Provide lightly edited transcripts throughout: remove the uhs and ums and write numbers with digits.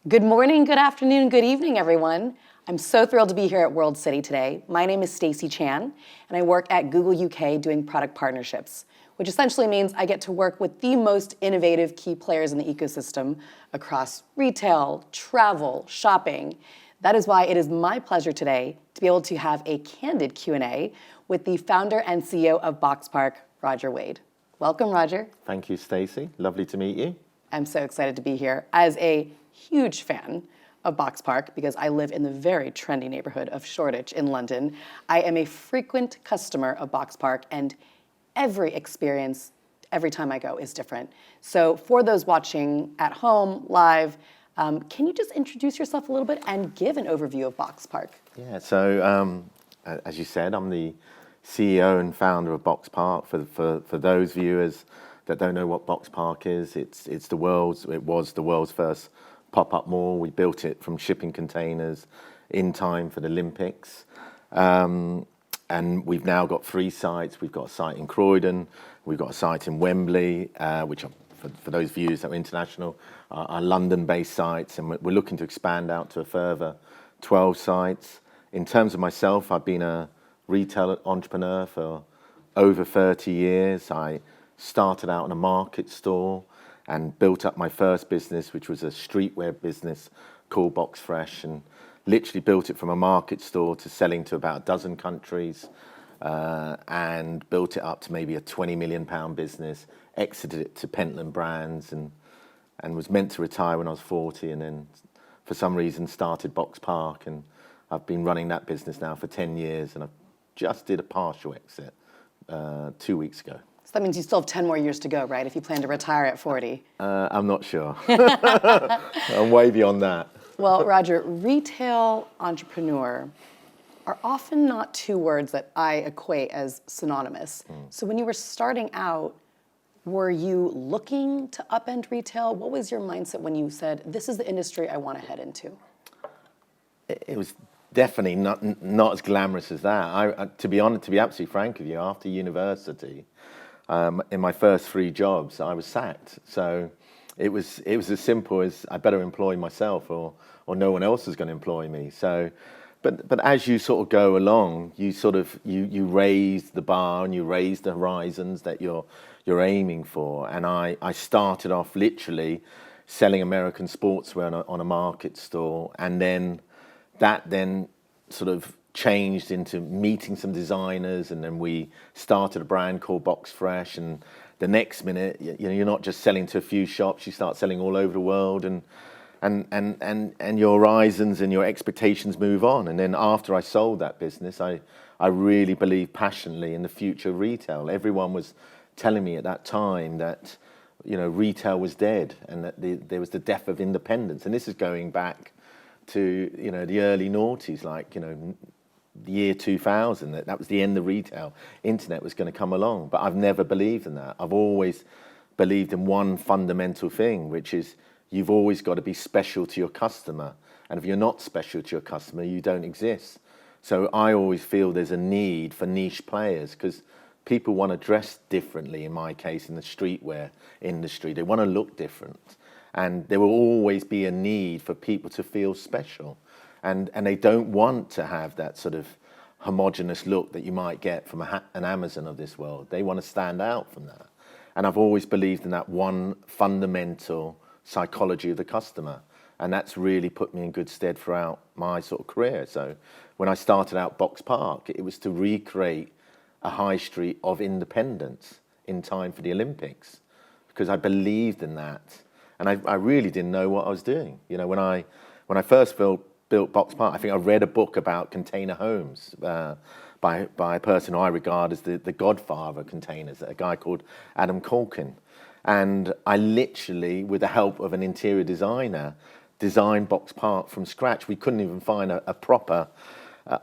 Good morning, good afternoon, good evening, everyone. I'm so thrilled to be here at World City today. My name is Stacey Chan, and I work at Google UK doing product partnerships, which essentially means I get to work with the most innovative key players in the ecosystem across retail, travel, shopping. That is why it is my pleasure today to be able to have a candid Q&A with the founder and CEO of BoxPark, Roger Wade. Welcome, Roger. Thank you, Stacey. Lovely to meet you. I'm so excited to be here as a huge fan of BoxPark because I live in the very trendy neighborhood of Shoreditch in London. I am a frequent customer of BoxPark, and every experience, every time I go, is different. So for those watching at home, live, can you just introduce yourself a little bit and give an overview of BoxPark? Yeah, so as you said, I'm the CEO and founder of BoxPark. For those viewers that don't know what BoxPark is, it was the world's first pop-up mall. We built it from shipping containers in time for the Olympics. And we've now got 3 sites. We've got a site in Croydon, we've got a site in Wembley, which are, for those viewers that are international, are London-based sites, and we're looking to expand out to a further 12 sites. In terms of myself, I've been a retail entrepreneur for over 30 years. I started out in a market store and built up my first business, which was a streetwear business called Box Fresh, and literally built it from a market store to selling to about a dozen countries, and built it up to maybe a £20 million business, exited it to Pentland Brands, and was meant to retire when I was 40, and then for some reason started BoxPark, and I've been running that business now for 10 years, and I just did a partial exit 2 weeks ago. So that means you still have 10 more years to go, right, if you plan to retire at 40? I'm not sure. I'm way beyond that. Well, Roger, retail entrepreneur are often not 2 words that I equate as synonymous. So when you were starting out, were you looking to upend retail? What was your mindset when you said, this is the industry I want to head into? It was definitely not as glamorous as that. To be honest, to be absolutely frank with you, after university, in my first 3 jobs, I was sacked. So it was as simple as I better employ myself, or no one else is going to employ me. So, but as you sort of go along, you raise the bar and you raise the horizons that you're aiming for. And I started off literally selling American sportswear on a market store, and then that sort of changed into meeting some designers, and then we started a brand called Box Fresh, and the next minute, you're not just selling to a few shops, you start selling all over the world, and your horizons and your expectations move on. And then after I sold that business, I really believed passionately in the future of retail. Everyone was telling me at that time that retail was dead, and that there was the death of independence. And this is going back to the early noughties, like the year 2000, that was the end of retail. Internet was going to come along, but I've never believed in that. I've always believed in one fundamental thing, which is you've always got to be special to your customer, and if you're not special to your customer, you don't exist. So I always feel there's a need for niche players, because people want to dress differently. In my case, in the streetwear industry, they want to look different, and there will always be a need for people to feel special. And they don't want to have that sort of homogenous look that you might get from an Amazon of this world. They want to stand out from that. And I've always believed in that one fundamental psychology of the customer. And that's really put me in good stead throughout my sort of career. So when I started out BoxPark, it was to recreate a high street of independence in time for the Olympics, because I believed in that. And I really didn't know what I was doing. When I first built BoxPark, I think I read a book about container homes by a person who I regard as the godfather of containers, a guy called Adam Colkin. And I literally, with the help of an interior designer, designed BoxPark from scratch. We couldn't even find a proper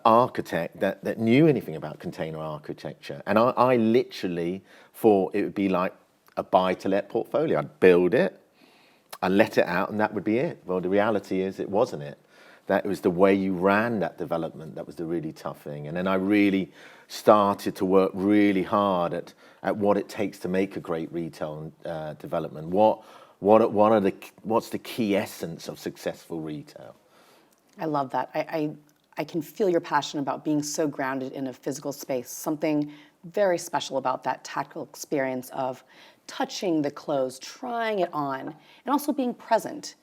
architect that knew anything about container architecture. And I literally thought it would be like a buy-to-let portfolio. I'd build it, I'd let it out, and that would be it. Well, the reality is it wasn't it. That was the way you ran that development that was the really tough thing. And then I really started to work really hard at what it takes to make a great retail development. What what's the key essence of successful retail? I love that. I can feel your passion about being so grounded in a physical space, something very special about that tactile experience of touching the clothes, trying it on, and also being present.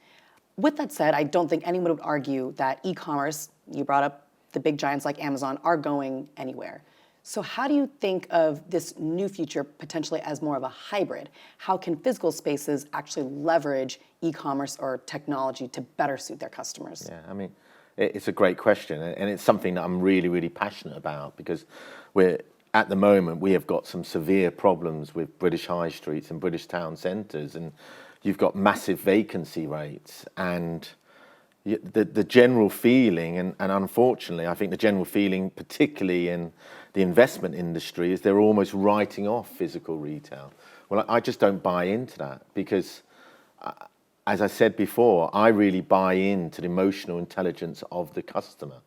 With that said, I don't think anyone would argue that e-commerce, you brought up the big giants like Amazon, are going anywhere. So how do you think of this new future potentially as more of a hybrid? How can physical spaces actually leverage e-commerce or technology to better suit their customers? Yeah, I mean, it's a great question, and it's something that I'm really, really passionate about, because at the moment, we have got some severe problems with British high streets and British town centres, and you've got massive vacancy rates, and the general feeling, and unfortunately, I think the general feeling, particularly in the investment industry, is they're almost writing off physical retail. Well, I just don't buy into that, because as I said before, I really buy into the emotional intelligence of the customer.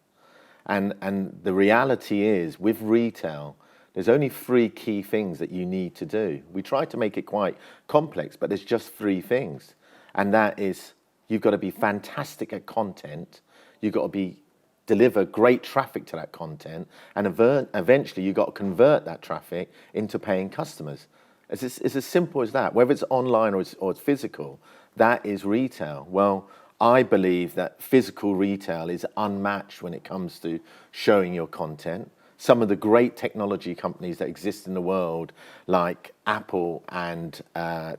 And the reality is, with retail, there's only 3 key things that you need to do. We try to make it quite complex, but there's just 3 things. And that is, you've got to be fantastic at content, you've got to deliver great traffic to that content, and eventually you've got to convert that traffic into paying customers. It's as simple as that. Whether it's online or it's physical, that is retail. Well, I believe that physical retail is unmatched when it comes to showing your content. Some of the great technology companies that exist in the world, like Apple and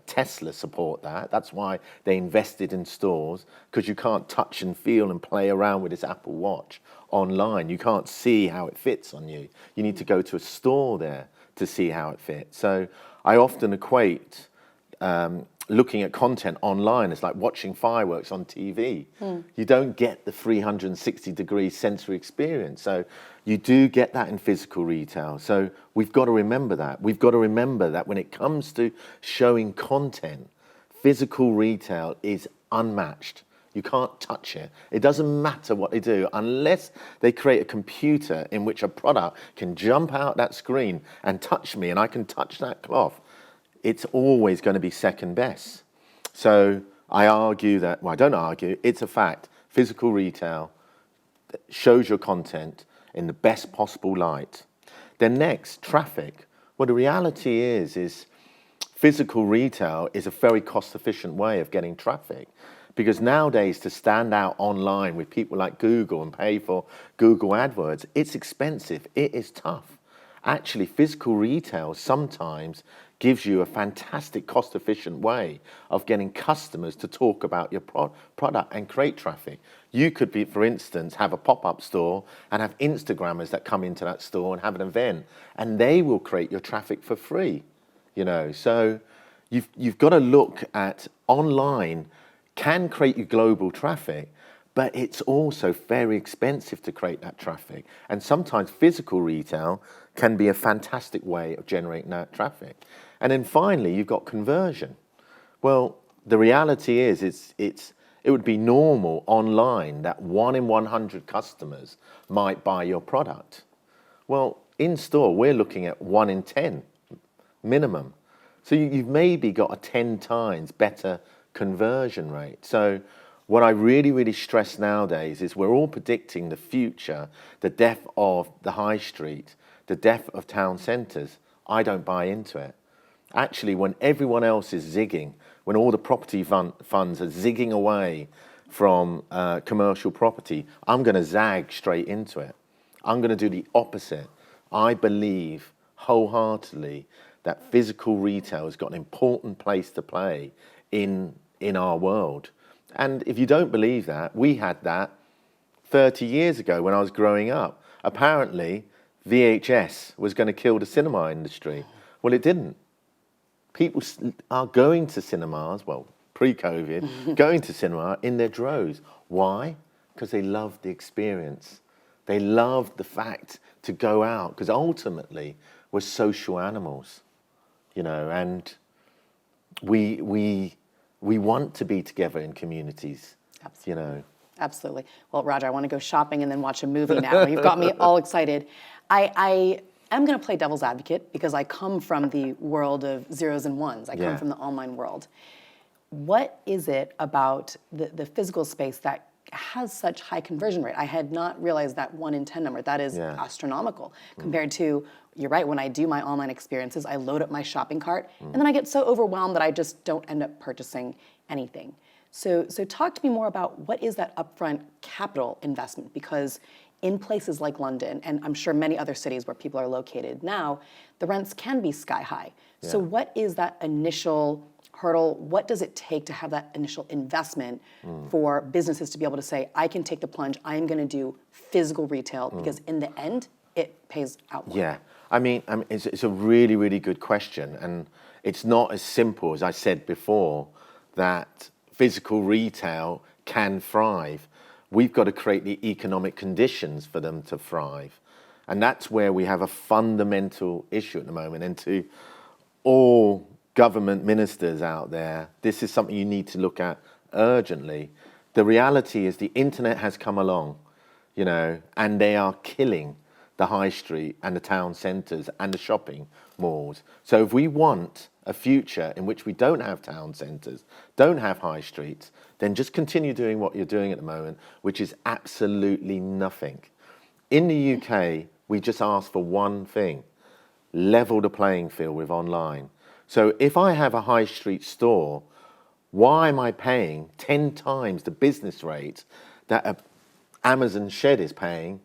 Tesla, support that. That's why they invested in stores, because you can't touch and feel and play around with this Apple Watch online. You can't see how it fits on you. You need to go to a store there to see how it fits. So I often equate looking at content online is like watching fireworks on TV. You don't get the 360-degree sensory experience. So you do get that in physical retail. So we've got to remember that. We've got to remember that when it comes to showing content, physical retail is unmatched. You can't touch it. It doesn't matter what they do, unless they create a computer in which a product can jump out that screen and touch me, and I can touch that cloth. It's always going to be second best. So I argue that, well, I don't argue, it's a fact. Physical retail shows your content in the best possible light. Then next, traffic. Well, the reality is physical retail is a very cost-efficient way of getting traffic. Because nowadays, to stand out online with people like Google and pay for Google AdWords, it's expensive, it is tough. Actually, physical retail sometimes gives you a fantastic cost-efficient way of getting customers to talk about your product and create traffic. You could be, for instance, have a pop-up store and have Instagrammers that come into that store and have an event, and they will create your traffic for free. You know, so you've got to look at online can create you global traffic, but it's also very expensive to create that traffic. And sometimes physical retail can be a fantastic way of generating that traffic. And then finally, you've got conversion. Well, the reality is it would be normal online that 1 in 100 customers might buy your product. Well, in store, we're looking at 1 in 10 minimum. So you've maybe got a 10 times better conversion rate. So what I really, really stress nowadays is we're all predicting the future, the death of the high street, the death of town centres. I don't buy into it. Actually, when everyone else is zigging, when all the property funds are zigging away from commercial property, I'm going to zag straight into it. I'm going to do the opposite. I believe wholeheartedly that physical retail has got an important place to play in our world. And if you don't believe that, we had that 30 years ago when I was growing up. Apparently, VHS was going to kill the cinema industry. Well, it didn't. People are going to cinemas, well, pre-COVID, going to cinema in their droves. Why? Because they love the experience. They love the fact to go out, because ultimately we're social animals, you know, and we want to be together in communities, Absolutely. you know. Absolutely. Well, Roger, I want to go shopping and then watch a movie now. You've got me all excited. I am going to play devil's advocate because I come from the world of zeros and ones. I come from the online world. what is it about the physical space that has such high conversion rate? I had not realized that 1 in 10 number. That is astronomical compared to, you're right, when I do my online experiences, I load up my shopping cart and then I get so overwhelmed that I just don't end up purchasing anything. So talk to me more about what is that upfront capital investment, because in places like London, and I'm sure many other cities where people are located now, the rents can be sky high. So what is that initial hurdle? What does it take to have that initial investment for businesses to be able to say, I can take the plunge, I am going to do physical retail, because in the end, it pays out more? Yeah, I mean it's a really, really good question. And it's not as simple as I said before, that physical retail can thrive. We've got to create the economic conditions for them to thrive. And that's where we have a fundamental issue at the moment. And to all government ministers out there, this is something you need to look at urgently. The reality is the internet has come along, you know, and they are killing the high street and the town centres and the shopping malls. So if we want a future in which we don't have town centres, don't have high streets, then just continue doing what you're doing at the moment, which is absolutely nothing. In the UK, we just ask for one thing: level the playing field with online. So if I have a high street store, why am I paying 10 times the business rate that an Amazon shed is paying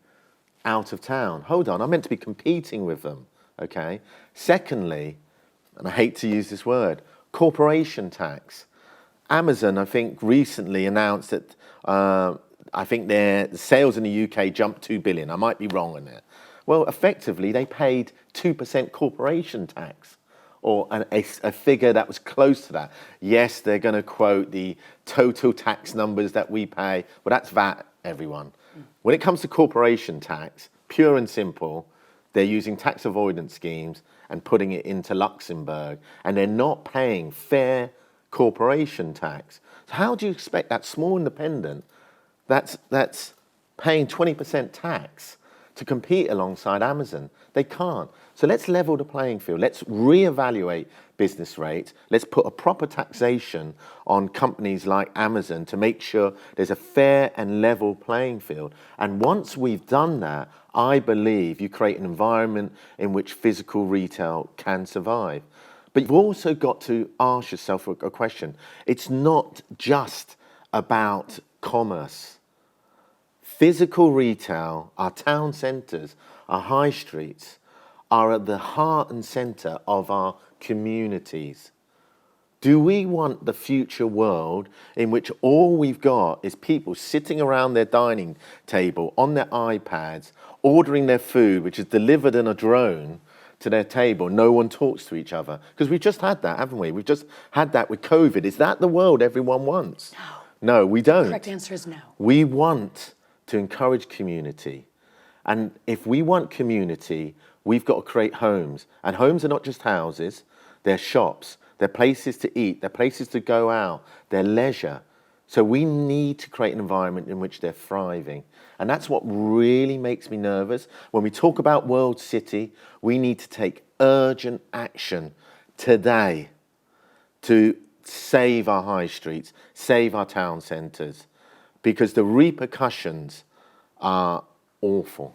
out of town? Hold on, I'm meant to be competing with them, okay? Secondly, and I hate to use this word, corporation tax. Amazon, I think, recently announced that I think their sales in the UK jumped 2 billion. I might be wrong on it. Well, effectively, they paid 2% corporation tax, or a figure that was close to that. Yes, they're going to quote the total tax numbers that we pay. Well, that's VAT, everyone. When it comes to corporation tax, pure and simple, they're using tax avoidance schemes and putting it into Luxembourg, and they're not paying fair corporation tax. So how do you expect that small independent that's paying 20% tax to compete alongside Amazon? They can't. So let's level the playing field. Let's reevaluate business rates. Let's put a proper taxation on companies like Amazon to make sure there's a fair and level playing field. And once we've done that, I believe you create an environment in which physical retail can survive. But you've also got to ask yourself a question. It's not just about commerce. Physical retail, our town centres, our high streets, are at the heart and centre of our communities. Do we want the future world in which all we've got is people sitting around their dining table on their iPads, ordering their food, which is delivered in a drone to their table? No one talks to each other. Because we've just had that, haven't we? We've just had that with COVID. Is that the world everyone wants? No. No, we don't. The correct answer is no. We want to encourage community. And if we want community, we've got to create homes. And homes are not just houses, they're shops, they're places to eat, they're places to go out, they're leisure. So we need to create an environment in which they're thriving. And that's what really makes me nervous. When we talk about World City, we need to take urgent action today to save our high streets, save our town centres, because the repercussions are awful.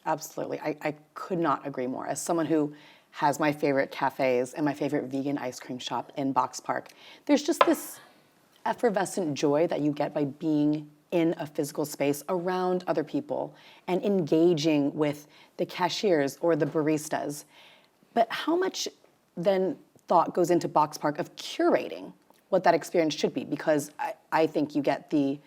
Absolutely. I could not agree more. As someone who has my favorite cafes and my favorite vegan ice cream shop in Box Park, there's just this effervescent joy that you get by being in a physical space around other people and engaging with the cashiers or the baristas. But how much then thought goes into Box Park of curating what that experience should be? Because I think you get the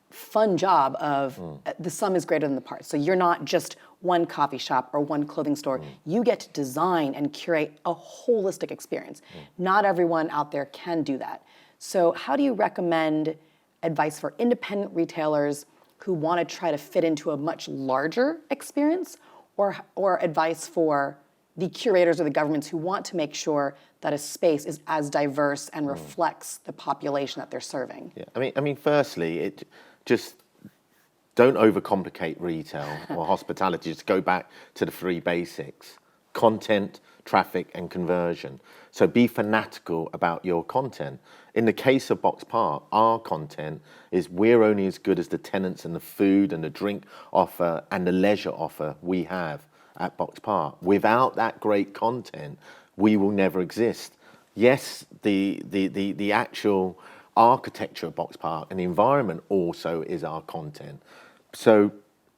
fun job of the sum is greater than the parts. So you're not just one coffee shop or one clothing store. You get to design and curate a holistic experience. Not everyone out there can do that. So how do you recommend advice for independent retailers who want to try to fit into a much larger experience, or advice for the curators or the governments who want to make sure that a space is as diverse and reflects the population that they're serving? Yeah, I mean, firstly, just don't overcomplicate retail or hospitality. Just go back to the three basics: content, traffic and conversion. So be fanatical about your content. In the case of Box Park, our content is we're only as good as the tenants and the food and the drink offer and the leisure offer we have at Box Park. Without that great content, we will never exist. Yes, the actual architecture of Box Park and the environment also is our content. So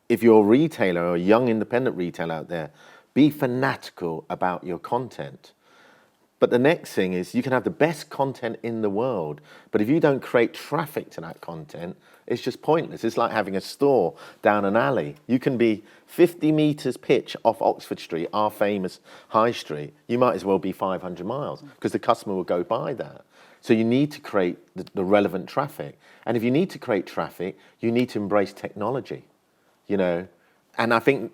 if you're a retailer or a young independent retailer out there, be fanatical about your content. But the next thing is you can have the best content in the world, but if you don't create traffic to that content, it's just pointless. It's like having a store down an alley. You can be 50 meters pitch off Oxford Street, our famous high street. You might as well be 500 miles because the customer will go by that. So you need to create the relevant traffic. And if you need to create traffic, you need to embrace technology, you know. And I think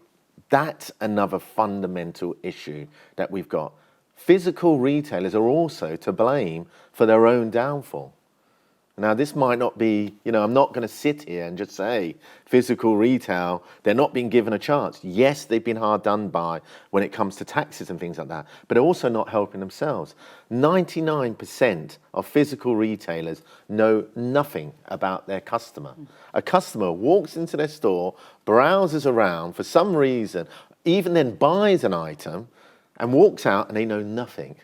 that's another fundamental issue that we've got. Physical retailers are also to blame for their own downfall. Now, this might not be, you know, I'm not going to sit here and just say physical retail, they're not being given a chance. Yes, they've been hard done by when it comes to taxes and things like that, but they're also not helping themselves. 99% of physical retailers know nothing about their customer. A customer walks into their store, browses around for some reason, even then buys an item, and walks out and they know nothing.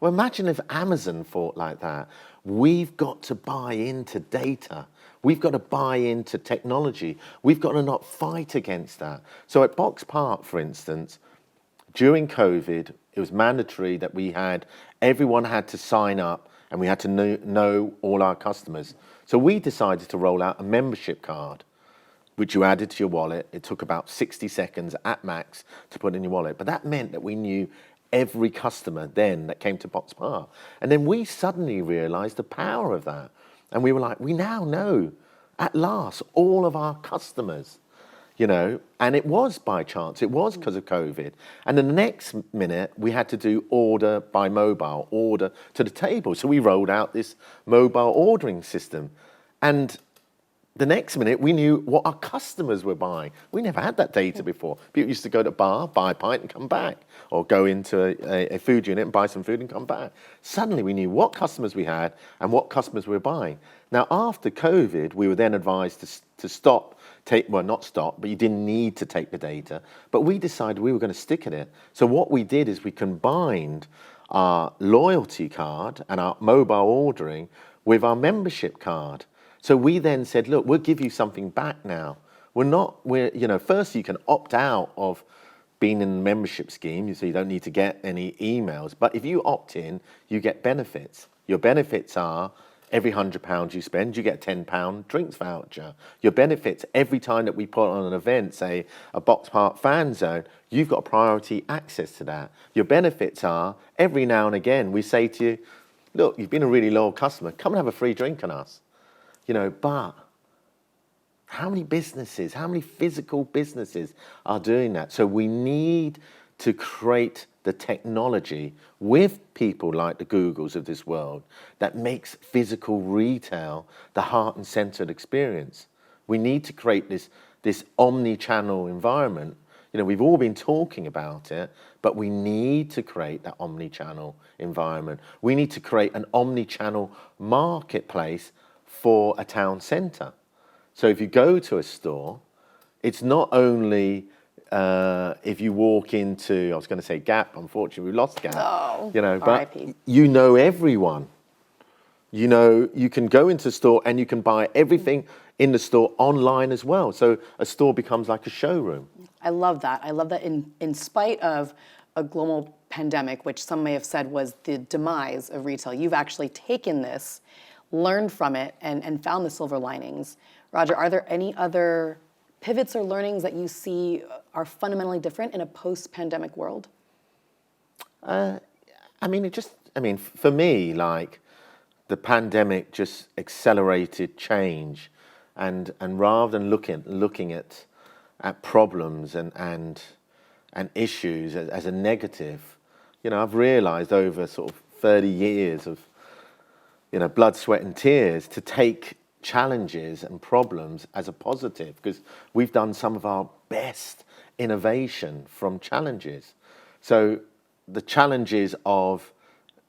Well, imagine if Amazon thought like that. We've got to buy into data. We've got to buy into technology. We've got to not fight against that. So at Box Park, for instance, during COVID, it was mandatory that everyone had to sign up and we had to know all our customers. So we decided to roll out a membership card, which you added to your wallet. It took about 60 seconds at max to put in your wallet. But that meant that we knew every customer then that came to Box Park. And then we suddenly realized the power of that. And we were like, we now know, at last, all of our customers, you know. And it was by chance. It was because of COVID. And then the next minute, we had to do order by mobile, order to the table. So we rolled out this mobile ordering system. And the next minute, we knew what our customers were buying. We never had that data before. People used to go to a bar, buy a pint and come back, or go into a food unit and buy some food and come back. Suddenly, we knew what customers we had and what customers we were buying. Now, after COVID, we were then advised to stop, not stop, but you didn't need to take the data. But we decided we were going to stick at it. So what we did is we combined our loyalty card and our mobile ordering with our membership card. So we then said, look, we'll give you something back now. First you can opt out of being in the membership scheme, so you don't need to get any emails. But if you opt in, you get benefits. Your benefits are every £100 you spend, you get a £10 drinks voucher. Your benefits, every time that we put on an event, say a Box Park fan zone, you've got priority access to that. Your benefits are every now and again, we say to you, look, you've been a really loyal customer, come and have a free drink on us. You know, but how many businesses, how many physical businesses are doing that? So we need to create the technology with people like the Googles of this world that makes physical retail the heart and centered experience. We need to create this omni-channel environment. You know, we've all been talking about it, but we need to create that omni-channel environment. We need to create an omni-channel marketplace for a town centre. So if you go to a store, it's not only if you walk into, I was going to say Gap, unfortunately we lost Gap, but you know everyone. You know, you can go into a store and you can buy everything in the store online as well. So a store becomes like a showroom. I love that. I love that in spite of a global pandemic, which some may have said was the demise of retail, you've actually taken this, learned from it, and found the silver linings. Roger, are there any other pivots or learnings that you see are fundamentally different in a post-pandemic world? For me, like, the pandemic just accelerated change, and rather than looking at problems and issues as a negative, you know, I've realised over sort of 30 years of, you know, blood, sweat and tears to take challenges and problems as a positive, because we've done some of our best innovation from challenges. So the challenges of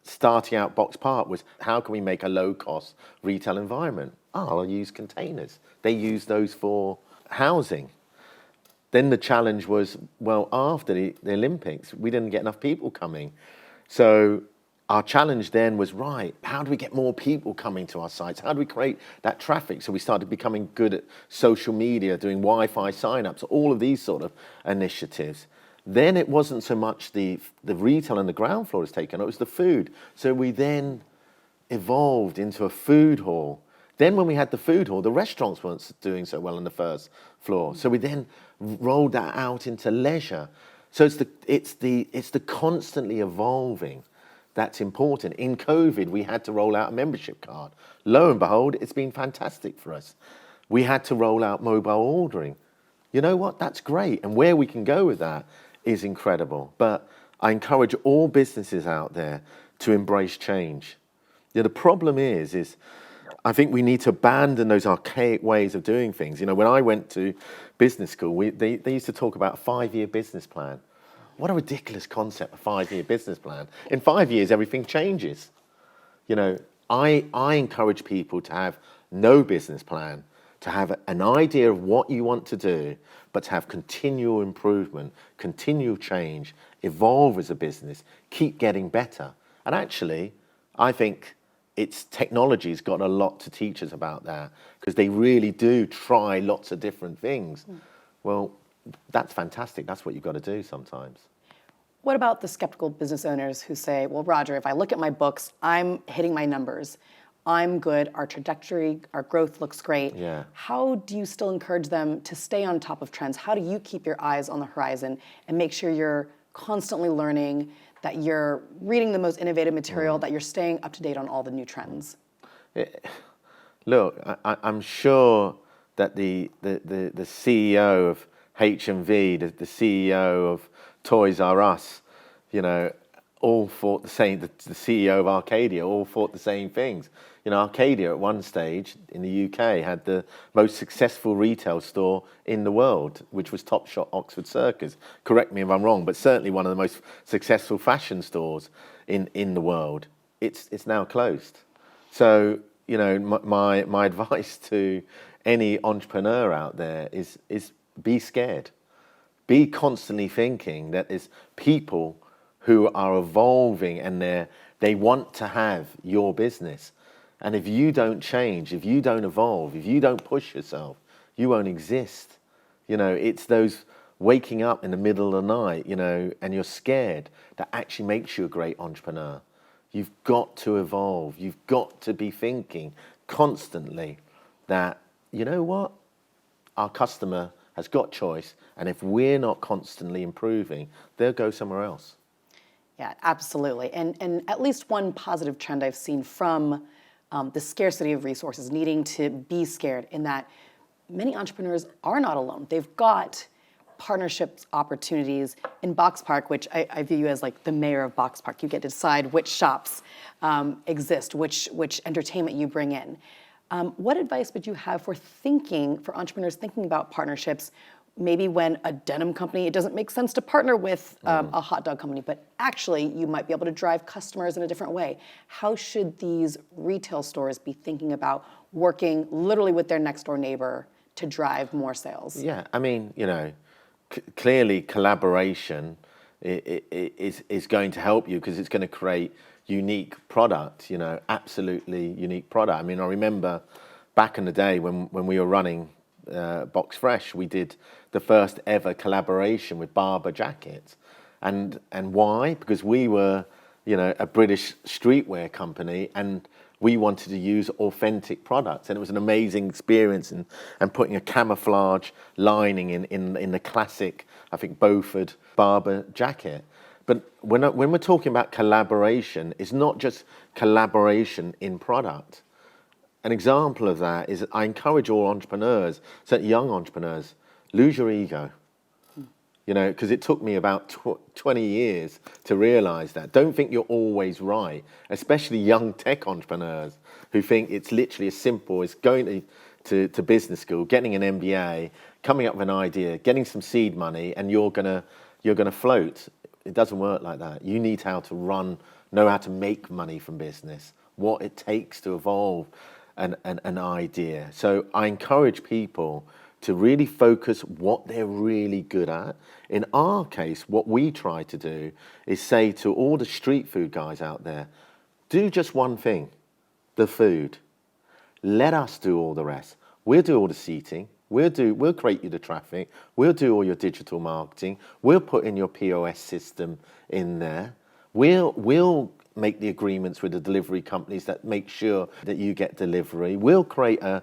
starting out Box Park was, how can we make a low-cost retail environment? Oh, I'll use containers. They use those for housing. Then the challenge was, well, after the Olympics, we didn't get enough people coming. So our challenge then was, right, how do we get more people coming to our sites? How do we create that traffic? So we started becoming good at social media, doing Wi-Fi signups, all of these sort of initiatives. Then it wasn't so much the retail and the ground floor was taken, it was the food. So we then evolved into a food hall. Then when we had the food hall, the restaurants weren't doing so well on the first floor. So we then rolled that out into leisure. So it's the constantly evolving that's important. In COVID, we had to roll out a membership card. Lo and behold, it's been fantastic for us. We had to roll out mobile ordering. You know what? That's great. And where we can go with that is incredible. But I encourage all businesses out there to embrace change. The problem is I think we need to abandon those archaic ways of doing things. When I went to business school, they used to talk about a 5-year business plan. What a ridiculous concept, a 5-year business plan. In 5 years, everything changes. I encourage people to have no business plan, to have an idea of what you want to do, but to have continual improvement, continual change, evolve as a business, keep getting better. And actually, I think technology's got a lot to teach us about that, because they really do try lots of different things. Well, that's fantastic. That's what you've got to do sometimes. What about the skeptical business owners who say, well, Roger, if I look at my books, I'm hitting my numbers. I'm good, our trajectory, our growth looks great. Yeah. How do you still encourage them to stay on top of trends? How do you keep your eyes on the horizon and make sure you're constantly learning, that you're reading the most innovative material, that you're staying up to date on all the new trends? Look, I'm sure that the CEO of HMV, the CEO of Toys R Us, all thought the same. The CEO of Arcadia all thought the same things. Arcadia at one stage in the UK had the most successful retail store in the world, which was Topshop Oxford Circus. Correct me if I'm wrong, but certainly one of the most successful fashion stores in the world. It's now closed. So my advice to any entrepreneur out there is be scared. Be constantly thinking that there's people who are evolving and they want to have your business. And if you don't change, if you don't evolve, if you don't push yourself, you won't exist. It's those waking up in the middle of the night, and you're scared, that actually makes you a great entrepreneur. You've got to evolve. You've got to be thinking constantly that, you know what? Our customer has got choice, and if we're not constantly improving, they'll go somewhere else. Yeah, absolutely. And at least one positive trend I've seen from the scarcity of resources, needing to be scared, in that many entrepreneurs are not alone. They've got partnerships opportunities in Box Park, which I view you as like the mayor of Box Park. You get to decide which shops exist, which entertainment you bring in. What advice would you have for entrepreneurs thinking about partnerships, maybe when a denim company, it doesn't make sense to partner with a hot dog company, but actually you might be able to drive customers in a different way. How should these retail stores be thinking about working literally with their next door neighbor to drive more sales? Yeah, I mean, clearly collaboration is going to help you, because it's going to create unique product, absolutely unique product. I mean, I remember back in the day when we were running Box Fresh, we did the first ever collaboration with Barber jackets. And why? Because we were, a British streetwear company, and we wanted to use authentic products. And it was an amazing experience, and putting a camouflage lining in the classic, I think, Beaufort Barber jacket. But when we're talking about collaboration, it's not just collaboration in product. An example of that is, I encourage all entrepreneurs, certainly young entrepreneurs, lose your ego. Because it took me about 20 years to realize that. Don't think you're always right, especially young tech entrepreneurs who think it's literally as simple as going to business school, getting an MBA, coming up with an idea, getting some seed money, and you're gonna you're going to float. It doesn't work like that. You need how to run, know how to make money from business, what it takes to evolve an idea. So I encourage people to really focus what they're really good at. In our case, what we try to do is say to all the street food guys out there, do just one thing, the food. Let us do all the rest. We'll do all the seating. We'll create you the traffic. We'll do all your digital marketing. We'll put in your POS system in there. We'll make the agreements with the delivery companies that make sure that you get delivery. We'll create a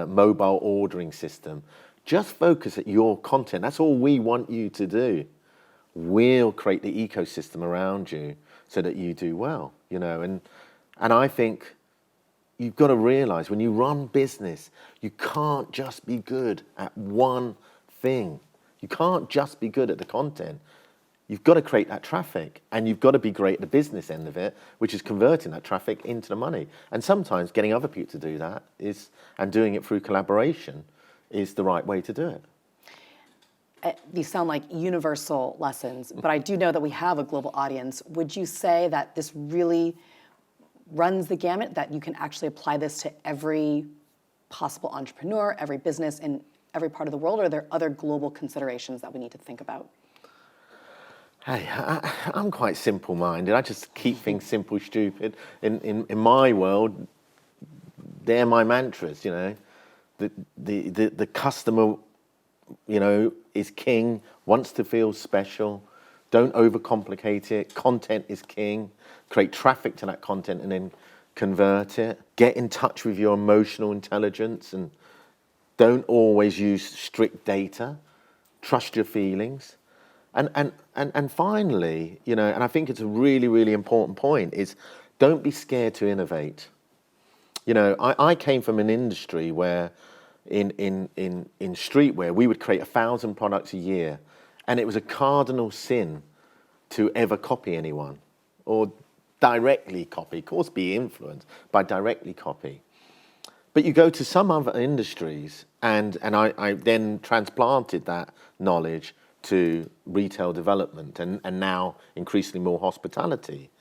mobile ordering system. Just focus at your content. That's all we want you to do. We'll create the ecosystem around you so that you do well, you know. And I think you've got to realize when you run business, you can't just be good at one thing. You can't just be good at the content. You've got to create that traffic, and you've got to be great at the business end of it, which is converting that traffic into the money. And sometimes getting other people to do that and doing it through collaboration is the right way to do it. These sound like universal lessons, but I do know that we have a global audience. Would you say that this really runs the gamut, that you can actually apply this to every possible entrepreneur, every business in every part of the world, or are there other global considerations that we need to think about? Hey, I'm quite simple-minded. I just keep things simple, stupid. In my world, they're my mantras, you know. The customer, you know, is king, wants to feel special. Don't overcomplicate it. Content is king. Create traffic to that content and then convert it. Get in touch with your emotional intelligence and don't always use strict data. Trust your feelings. And finally, you know, and I think it's a really, really important point, is don't be scared to innovate. You know, I came from an industry where in streetwear, we would create 1,000 products a year, and it was a cardinal sin to ever copy anyone or directly copy. Of course, be influenced by directly copy. But you go to some other industries, and I then transplanted that knowledge to retail development and now increasingly more hospitality.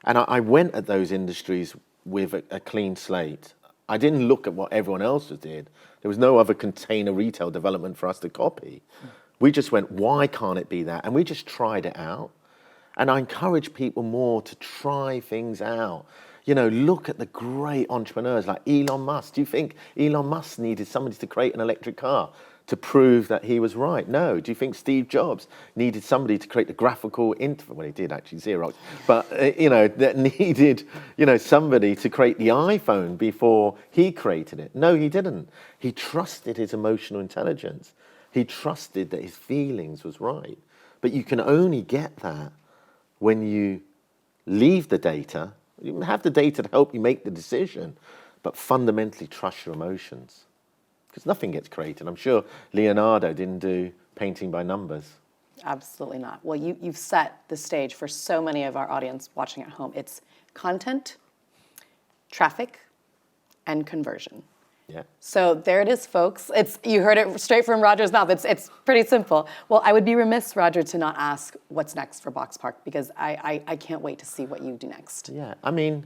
And I went at those industries with a clean slate. I didn't look at what everyone else did. There was no other container retail development for us to copy. We just went, why can't it be that? And we just tried it out. And I encourage people more to try things out. You know, look at the great entrepreneurs like Elon Musk. Do you think Elon Musk needed somebody to create an electric car to prove that he was right? No. Do you think Steve Jobs needed somebody to create the graphical interface? Well, he did actually, Xerox. But, you know, that needed, you know, somebody to create the iPhone before he created it. No, he didn't. He trusted his emotional intelligence. He trusted that his feelings was right. But you can only get that when you leave the data. You have the data to help you make the decision, but fundamentally trust your emotions. Because nothing gets created. I'm sure Leonardo didn't do painting by numbers. Absolutely not. Well, you've set the stage for so many of our audience watching at home. It's content, traffic, and conversion. Yeah. So there it is, folks. You heard it straight from Roger's mouth. It's pretty simple. Well, I would be remiss, Roger, to not ask what's next for Box Park, because I can't wait to see what you do next. Yeah, I mean,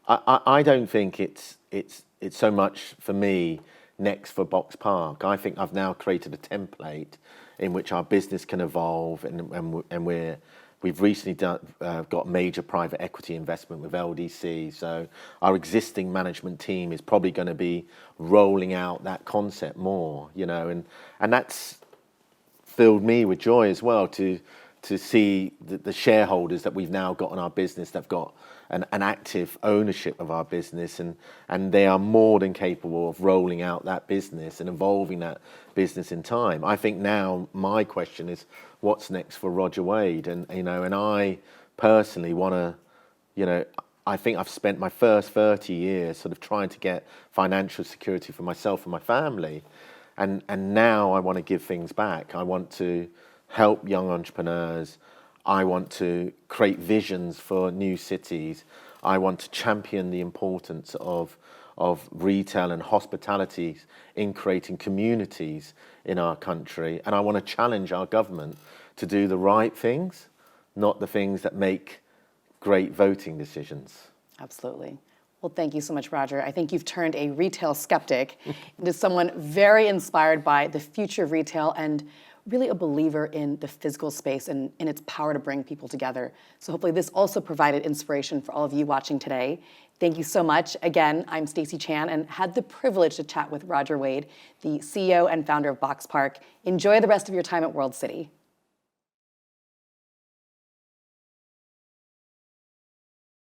I don't think it's so much for me next for Box Park. I think I've now created a template in which our business can evolve, and we've recently got major private equity investment with LDC. So our existing management team is probably going to be rolling out that concept more, you know, and that's filled me with joy as well to see the shareholders that we've now got in our business that've got an active ownership of our business, and they are more than capable of rolling out that business and evolving that business in time. I think now my question is, what's next for Roger Wade? And you know, and I personally want to, you know, I think I've spent my first 30 years sort of trying to get financial security for myself and my family, and now I want to give things back. I want to help young entrepreneurs. I want to create visions for new cities. I want to champion the importance of of retail and hospitality in creating communities in our country. And I want to challenge our government to do the right things, not the things that make great voting decisions. Absolutely. Well, thank you so much, Roger. I think you've turned a retail skeptic into someone very inspired by the future of retail and really a believer in the physical space and in its power to bring people together. So hopefully this also provided inspiration for all of you watching today. Thank you so much. Again, I'm Stacey Chan and had the privilege to chat with Roger Wade, the CEO and founder of Box Park. Enjoy the rest of your time at World City.